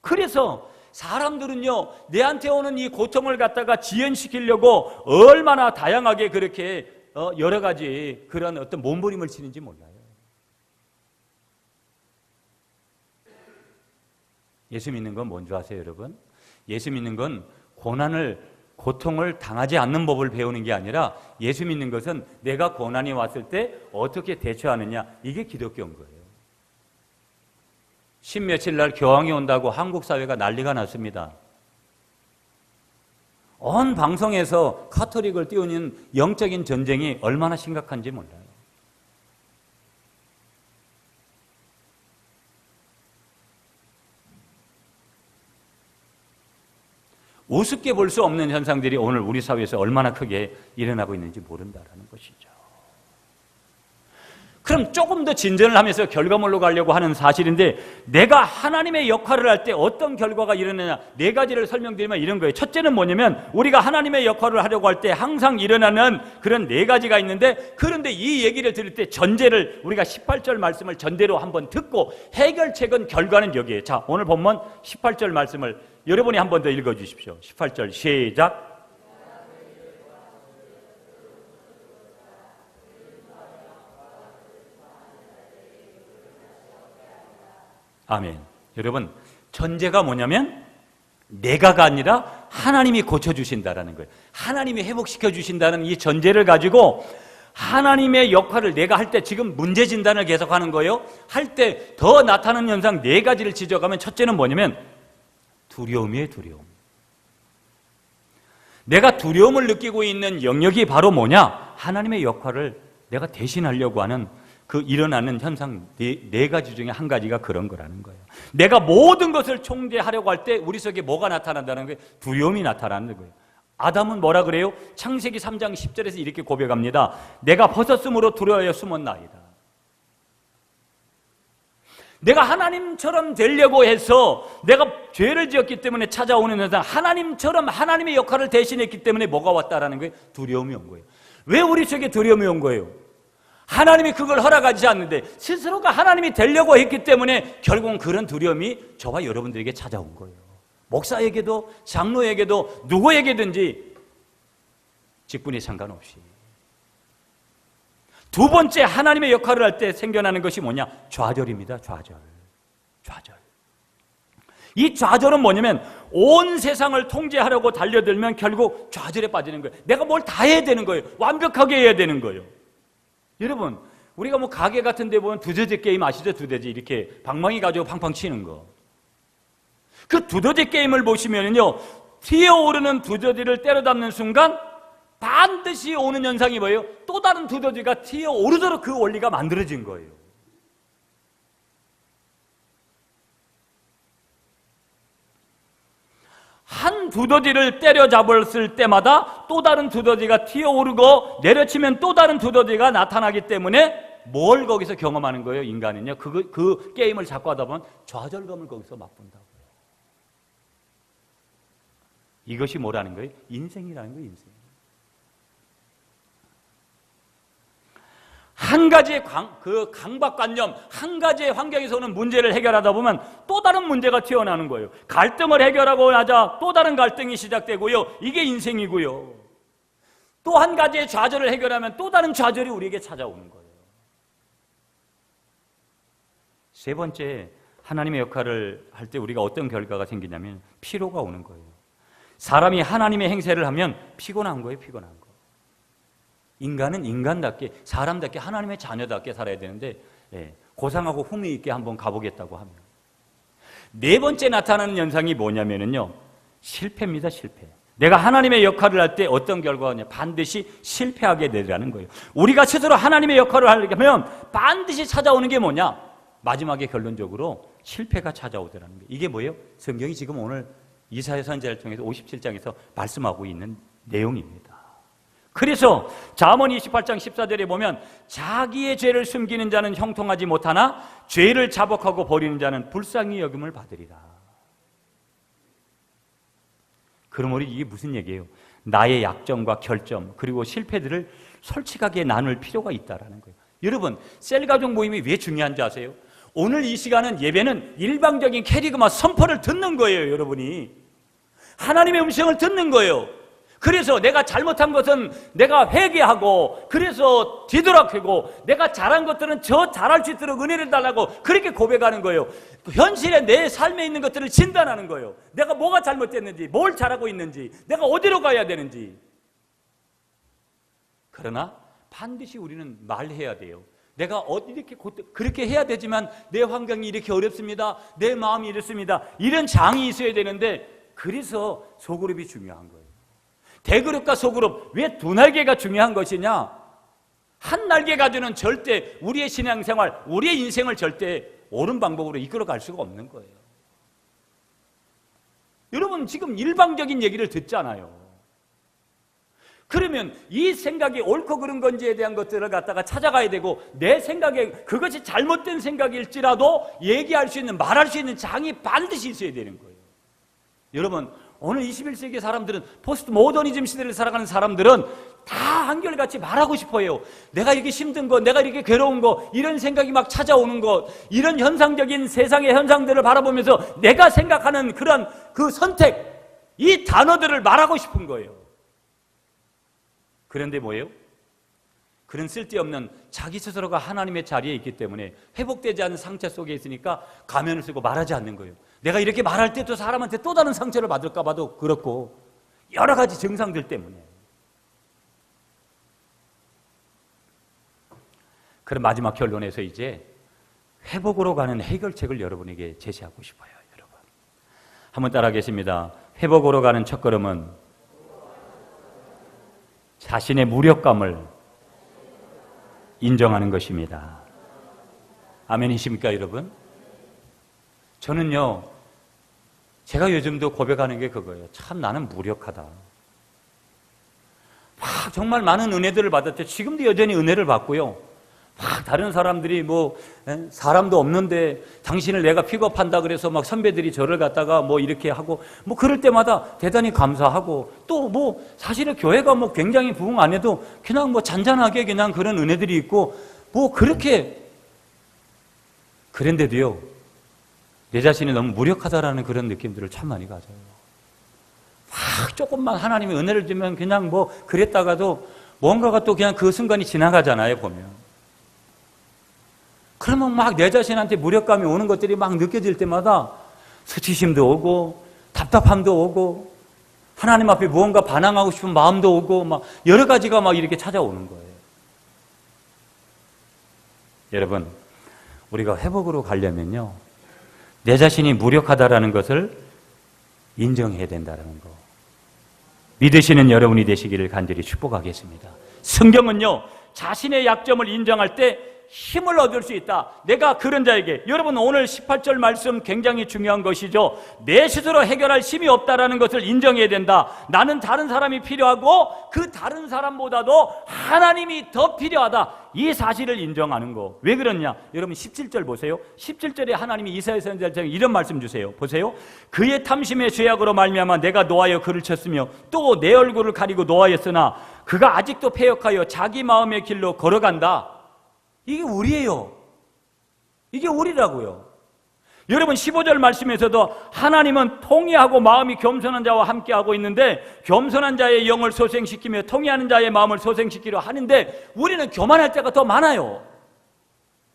그래서 사람들은요, 내한테 오는 이 고통을 갖다가 지연시키려고 얼마나 다양하게 그렇게 여러 가지 그런 어떤 몸부림을 치는지 몰라요. 예수 믿는 건 뭔지 아세요, 여러분? 예수 믿는 건 고통을 당하지 않는 법을 배우는 게 아니라, 예수 믿는 것은 내가 고난이 왔을 때 어떻게 대처하느냐, 이게 기독교인 거예요. 십며칠 날 교황이 온다고 한국 사회가 난리가 났습니다. 온 방송에서 카톨릭을 띄우는 영적인 전쟁이 얼마나 심각한지 몰라요. 우습게 볼 수 없는 현상들이 오늘 우리 사회에서 얼마나 크게 일어나고 있는지 모른다라는 것이죠. 그럼 조금 더 진전을 하면서 결과물로 가려고 하는 사실인데, 내가 하나님의 역할을 할 때 어떤 결과가 일어나냐, 네 가지를 설명드리면 이런 거예요. 첫째는 뭐냐면, 우리가 하나님의 역할을 하려고 할 때 항상 일어나는 그런 네 가지가 있는데, 그런데 이 얘기를 들을 때 전제를, 우리가 18절 말씀을 전대로 한번 듣고 해결책은, 결과는 여기에요. 자, 오늘 본문 18절 말씀을 여러분이 한 번 더 읽어주십시오. 18절 시작. 아멘. 여러분, 전제가 뭐냐면 내가가 아니라 하나님이 고쳐주신다라는 거예요. 하나님이 회복시켜주신다는 이 전제를 가지고 하나님의 역할을 내가 할 때, 지금 문제 진단을 계속하는 거예요. 할 때 더 나타나는 현상 네 가지를 지적하면, 첫째는 뭐냐면 두려움이에요. 두려움. 내가 두려움을 느끼고 있는 영역이 바로 뭐냐? 하나님의 역할을 내가 대신하려고 하는 그 일어나는 현상 네 가지 중에 한 가지가 그런 거라는 거예요. 내가 모든 것을 통제하려고 할 때 우리 속에 뭐가 나타난다는 거예요? 두려움이 나타나는 거예요. 아담은 뭐라 그래요? 창세기 3장 10절에서 이렇게 고백합니다. 내가 벗었으므로 두려워하여 숨었나이다. 내가 하나님처럼 되려고 해서, 내가 죄를 지었기 때문에 찾아오는 현상, 하나님처럼 하나님의 역할을 대신했기 때문에 뭐가 왔다라는 거예요? 두려움이 온 거예요. 왜 우리 속에 두려움이 온 거예요? 하나님이 그걸 허락하지 않는데 스스로가 하나님이 되려고 했기 때문에 결국은 그런 두려움이 저와 여러분들에게 찾아온 거예요. 목사에게도 장로에게도 누구에게든지 직분이 상관없이. 두 번째, 하나님의 역할을 할 때 생겨나는 것이 뭐냐? 좌절입니다. 좌절. 이 좌절은 뭐냐면, 온 세상을 통제하려고 달려들면 결국 좌절에 빠지는 거예요. 내가 뭘 다 해야 되는 거예요. 완벽하게 해야 되는 거예요. 여러분, 우리가 뭐 가게 같은 데 보면 두더지 게임 아시죠? 두더지 이렇게 방망이 가지고 팡팡 치는 거. 그 두더지 게임을 보시면요, 튀어오르는 두더지를 때려 잡는 순간 반드시 오는 현상이 뭐예요? 또 다른 두더지가 튀어오르도록 그 원리가 만들어진 거예요. 한 두더지를 때려잡았을 때마다 또 다른 두더지가 튀어오르고, 내려치면 또 다른 두더지가 나타나기 때문에 뭘 거기서 경험하는 거예요? 인간은요, 그 게임을 자꾸 하다 보면 좌절감을 거기서 맛본다고요. 이것이 뭐라는 거예요? 인생이라는 거예요. 인생. 한 가지의 강박관념, 한 가지의 환경에서 오는 문제를 해결하다 보면 또 다른 문제가 튀어나오는 거예요. 갈등을 해결하고 나자 또 다른 갈등이 시작되고요. 이게 인생이고요. 또 한 가지의 좌절을 해결하면 또 다른 좌절이 우리에게 찾아오는 거예요. 세 번째, 하나님의 역할을 할 때 우리가 어떤 결과가 생기냐면 피로가 오는 거예요. 사람이 하나님의 행세를 하면 피곤한 거예요. 피곤한 거. 인간은 인간답게, 사람답게, 하나님의 자녀답게 살아야 되는데, 고상하고 흥미 있게 한번 가보겠다고 하면, 네 번째 나타나는 현상이 뭐냐면요, 실패입니다. 실패. 내가 하나님의 역할을 할 때 어떤 결과가 오냐? 반드시 실패하게 되라는 거예요. 우리가 스스로 하나님의 역할을 하려면 반드시 찾아오는 게 뭐냐? 마지막에 결론적으로 실패가 찾아오더라는 거예요. 이게 뭐예요? 성경이 지금 오늘 이사야 선지자를 통해서 57장에서 말씀하고 있는 내용입니다. 그래서 잠언 28장 14절에 보면 자기의 죄를 숨기는 자는 형통하지 못하나 죄를 자복하고 버리는 자는 불쌍히 여김을 받으리라. 그러므로 이게 무슨 얘기예요? 나의 약점과 결점 그리고 실패들을 솔직하게 나눌 필요가 있다는 거예요. 여러분, 셀가족 모임이 왜 중요한지 아세요? 오늘 이 시간은 예배는 일방적인 캐리그마 선포를 듣는 거예요. 여러분이 하나님의 음성을 듣는 거예요. 그래서 내가 잘못한 것은 내가 회개하고 그래서 뒤돌아서고 내가 잘한 것들은 저 잘할 수 있도록 은혜를 달라고 그렇게 고백하는 거예요. 현실에 내 삶에 있는 것들을 진단하는 거예요. 내가 뭐가 잘못됐는지, 뭘 잘하고 있는지, 내가 어디로 가야 되는지. 그러나 반드시 우리는 말해야 돼요. 내가 이렇게 그렇게 해야 되지만 내 환경이 이렇게 어렵습니다. 내 마음이 이렇습니다. 이런 장이 있어야 되는데 그래서 소그룹이 중요한 거예요. 대그룹과 소그룹, 왜 두 날개가 중요한 것이냐? 한 날개 가지고는 절대 우리의 신앙생활, 우리의 인생을 절대 옳은 방법으로 이끌어갈 수가 없는 거예요. 여러분 지금 일방적인 얘기를 듣잖아요. 그러면 이 생각이 옳고 그른 건지에 대한 것들을 갖다가 찾아가야 되고 내 생각에 그것이 잘못된 생각일지라도 얘기할 수 있는, 말할 수 있는 장이 반드시 있어야 되는 거예요. 여러분 오늘 21세기 사람들은 포스트 모더니즘 시대를 살아가는 사람들은 다 한결같이 말하고 싶어요. 내가 이렇게 힘든 거, 내가 이렇게 괴로운 거, 이런 생각이 막 찾아오는 거, 이런 현상적인 세상의 현상들을 바라보면서 내가 생각하는 그런 그 선택, 이 단어들을 말하고 싶은 거예요. 그런데 뭐예요? 그런 쓸데없는 자기 스스로가 하나님의 자리에 있기 때문에 회복되지 않은 상처 속에 있으니까 가면을 쓰고 말하지 않는 거예요. 내가 이렇게 말할 때 또 사람한테 또 다른 상처를 받을까 봐도 그렇고 여러 가지 증상들 때문에. 그럼 마지막 결론에서 이제 회복으로 가는 해결책을 여러분에게 제시하고 싶어요. 여러분 한번 따라하겠습니다. 회복으로 가는 첫걸음은 자신의 무력감을 인정하는 것입니다. 아멘이십니까 여러분? 저는요, 제가 요즘도 고백하는 게 그거예요. 참 나는 무력하다. 막 정말 많은 은혜들을 받았죠. 지금도 여전히 은혜를 받고요. 막 다른 사람들이 사람도 없는데 당신을 내가 픽업한다 그래서 막 선배들이 저를 갖다가 이렇게 하고 그럴 때마다 대단히 감사하고 또 사실은 교회가 굉장히 부흥 안 해도 그냥 잔잔하게 그냥 그런 은혜들이 있고 그렇게 그런데도요 내 자신이 너무 무력하다라는 그런 느낌들을 참 많이 가져요. 막 조금만 하나님의 은혜를 주면 그냥 그랬다가도 뭔가가 또 그냥 그 순간이 지나가잖아요 보면. 그러면 막 내 자신한테 무력감이 오는 것들이 막 느껴질 때마다 수치심도 오고 답답함도 오고 하나님 앞에 무언가 반항하고 싶은 마음도 오고 막 여러 가지가 막 이렇게 찾아오는 거예요. 여러분 우리가 회복으로 가려면요 내 자신이 무력하다라는 것을 인정해야 된다는 거 믿으시는 여러분이 되시기를 간절히 축복하겠습니다. 성경은요 자신의 약점을 인정할 때 힘을 얻을 수 있다. 내가 그런 자에게, 여러분 오늘 18절 말씀 굉장히 중요한 것이죠. 내 스스로 해결할 힘이 없다라는 것을 인정해야 된다. 나는 다른 사람이 필요하고 그 다른 사람보다도 하나님이 더 필요하다. 이 사실을 인정하는 거. 왜 그러냐? 여러분 17절 보세요. 17절에 하나님이 이사야 선지자에게 이런 말씀 주세요. 보세요. 그의 탐심의 죄악으로 말미암아 내가 노하여 그를 쳤으며 또 내 얼굴을 가리고 노하였으나 그가 아직도 패역하여 자기 마음의 길로 걸어간다. 이게 우리예요. 이게 우리라고요. 여러분 15절 말씀에서도 하나님은 통회하고 마음이 겸손한 자와 함께하고 있는데 겸손한 자의 영을 소생시키며 통회하는 자의 마음을 소생시키려 하는데 우리는 교만할 때가 더 많아요.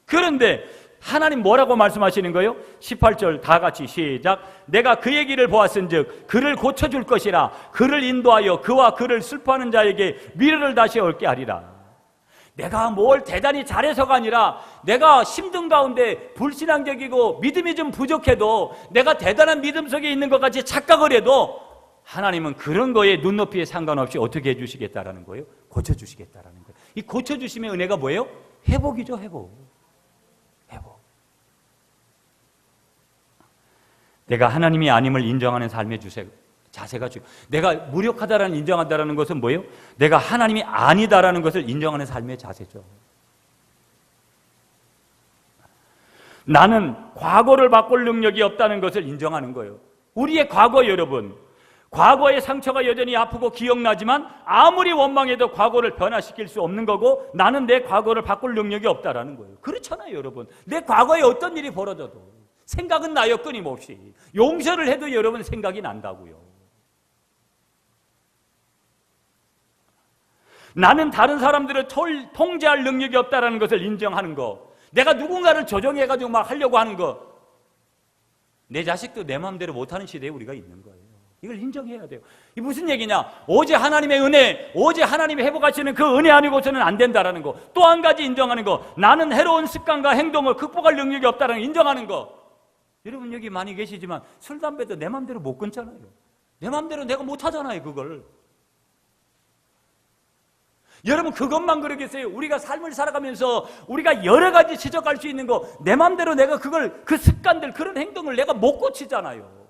그런데 하나님 뭐라고 말씀하시는 거예요? 18절 다 같이 시작. 내가 그의 길을 보았은즉 그를 고쳐줄 것이라. 그를 인도하여 그와 그를 슬퍼하는 자에게 위로를 다시 얻게 하리라. 내가 뭘 대단히 잘해서가 아니라 내가 힘든 가운데 불신앙적이고 믿음이 좀 부족해도 내가 대단한 믿음 속에 있는 것 같이 착각을 해도 하나님은 그런 거에 눈높이에 상관없이 어떻게 해주시겠다라는 거예요? 고쳐주시겠다라는 거예요. 이 고쳐주심의 은혜가 뭐예요? 회복이죠. 회복. 내가 하나님이 아님을 인정하는 삶의 자세가 중요해요. 내가 무력하다라는 인정한다라는 것은 뭐예요? 내가 하나님이 아니다라는 것을 인정하는 삶의 자세죠. 나는 과거를 바꿀 능력이 없다는 것을 인정하는 거예요. 우리의 과거 여러분, 과거의 상처가 여전히 아프고 기억나지만 아무리 원망해도 과거를 변화시킬 수 없는 거고 나는 내 과거를 바꿀 능력이 없다라는 거예요. 그렇잖아요, 여러분. 내 과거에 어떤 일이 벌어져도 생각은 나요, 끊임없이. 용서를 해도 여러분 생각이 난다고요. 나는 다른 사람들을 통제할 능력이 없다라는 것을 인정하는 거. 내가 누군가를 조정해가지고 막 하려고 하는 거. 내 자식도 내 마음대로 못하는 시대에 우리가 있는 거예요. 이걸 인정해야 돼요. 이게 무슨 얘기냐? 오직 하나님의 은혜, 오직 하나님이 회복하시는 그 은혜 아니고서는 안 된다라는 거. 또 한 가지 인정하는 거. 나는 해로운 습관과 행동을 극복할 능력이 없다는 거 인정하는 거. 여러분 여기 많이 계시지만 술, 담배도 내 마음대로 못 끊잖아요. 내 마음대로 내가 못하잖아요, 그걸. 여러분 그것만 그러겠어요? 우리가 삶을 살아가면서 우리가 여러 가지 지적할 수 있는 거 내 마음대로 내가 그걸 그 습관들 그런 행동을 내가 못 고치잖아요.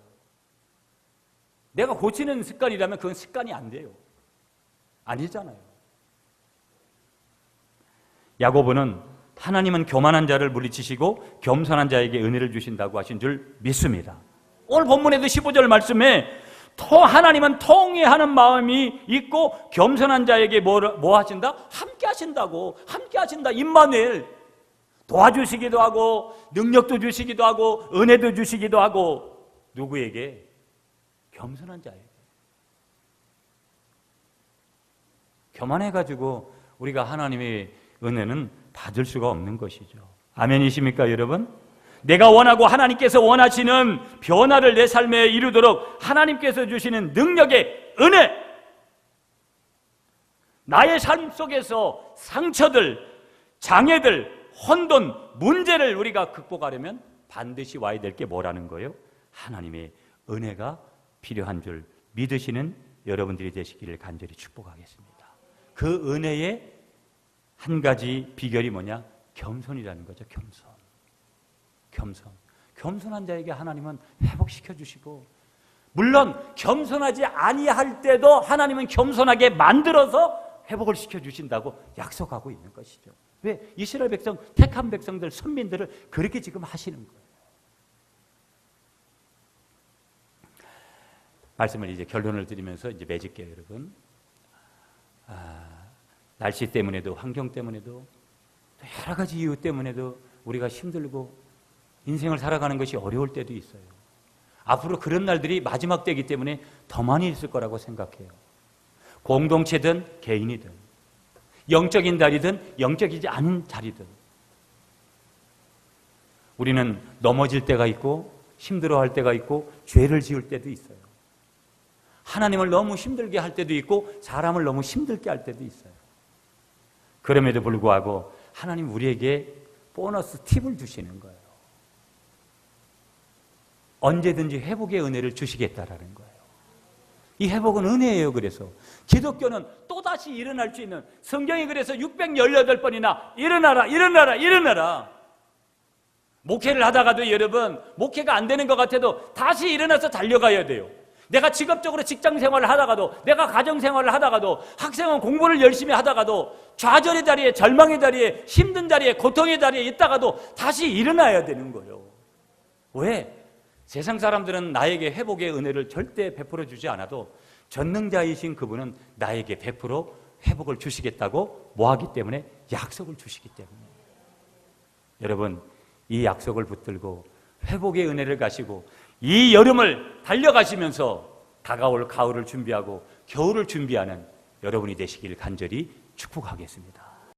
내가 고치는 습관이라면 그건 습관이 안 돼요. 아니잖아요. 야고보는 하나님은 교만한 자를 물리치시고 겸손한 자에게 은혜를 주신다고 하신 줄 믿습니다. 오늘 본문에도 15절 말씀에 하나님은 통회하는 마음이 있고 겸손한 자에게 뭐 하신다? 함께 하신다고. 함께 하신다. 임마누엘. 도와주시기도 하고 능력도 주시기도 하고 은혜도 주시기도 하고 누구에게? 겸손한 자에게. 교만해가지고 우리가 하나님의 은혜는 받을 수가 없는 것이죠. 아멘이십니까 여러분? 내가 원하고 하나님께서 원하시는 변화를 내 삶에 이루도록 하나님께서 주시는 능력의 은혜, 나의 삶 속에서 상처들, 장애들, 혼돈, 문제를 우리가 극복하려면 반드시 와야 될 게 뭐라는 거예요? 하나님의 은혜가 필요한 줄 믿으시는 여러분들이 되시기를 간절히 축복하겠습니다. 그 은혜의 한 가지 비결이 뭐냐? 겸손이라는 거죠. 겸손한 자에게 하나님은 회복시켜 주시고, 물론 겸손하지 아니할 때도 하나님은 겸손하게 만들어서 회복을 시켜 주신다고 약속하고 있는 것이죠. 왜? 이스라엘 백성, 택한 백성들, 선민들을 그렇게 지금 하시는 거예요. 말씀을 이제 결론을 드리면서 이제 맺을게요, 여러분. 날씨 때문에도, 환경 때문에도, 여러 가지 이유 때문에도 우리가 힘들고 인생을 살아가는 것이 어려울 때도 있어요. 앞으로 그런 날들이 마지막 때이기 때문에 더 많이 있을 거라고 생각해요. 공동체든 개인이든, 영적인 자리든 영적이지 않은 자리든 우리는 넘어질 때가 있고 힘들어할 때가 있고 죄를 지을 때도 있어요. 하나님을 너무 힘들게 할 때도 있고 사람을 너무 힘들게 할 때도 있어요. 그럼에도 불구하고 하나님 우리에게 보너스 팁을 주시는 거예요. 언제든지 회복의 은혜를 주시겠다라는 거예요. 이 회복은 은혜예요. 그래서 기독교는 또다시 일어날 수 있는, 성경이 그래서 618번이나 일어나라 일어나라 일어나라. 목회를 하다가도 여러분 목회가 안 되는 것 같아도 다시 일어나서 달려가야 돼요. 내가 직업적으로 직장 생활을 하다가도, 내가 가정 생활을 하다가도, 학생은 공부를 열심히 하다가도, 좌절의 자리에, 절망의 자리에, 힘든 자리에, 고통의 자리에 있다가도 다시 일어나야 되는 거예요. 왜? 세상 사람들은 나에게 회복의 은혜를 절대 베풀어 주지 않아도 전능자이신 그분은 나에게 베풀어 회복을 주시겠다고 뭐하기 때문에? 약속을 주시기 때문에. 여러분, 이 약속을 붙들고 회복의 은혜를 가시고 이 여름을 달려가시면서 다가올 가을을 준비하고 겨울을 준비하는 여러분이 되시길 간절히 축복하겠습니다.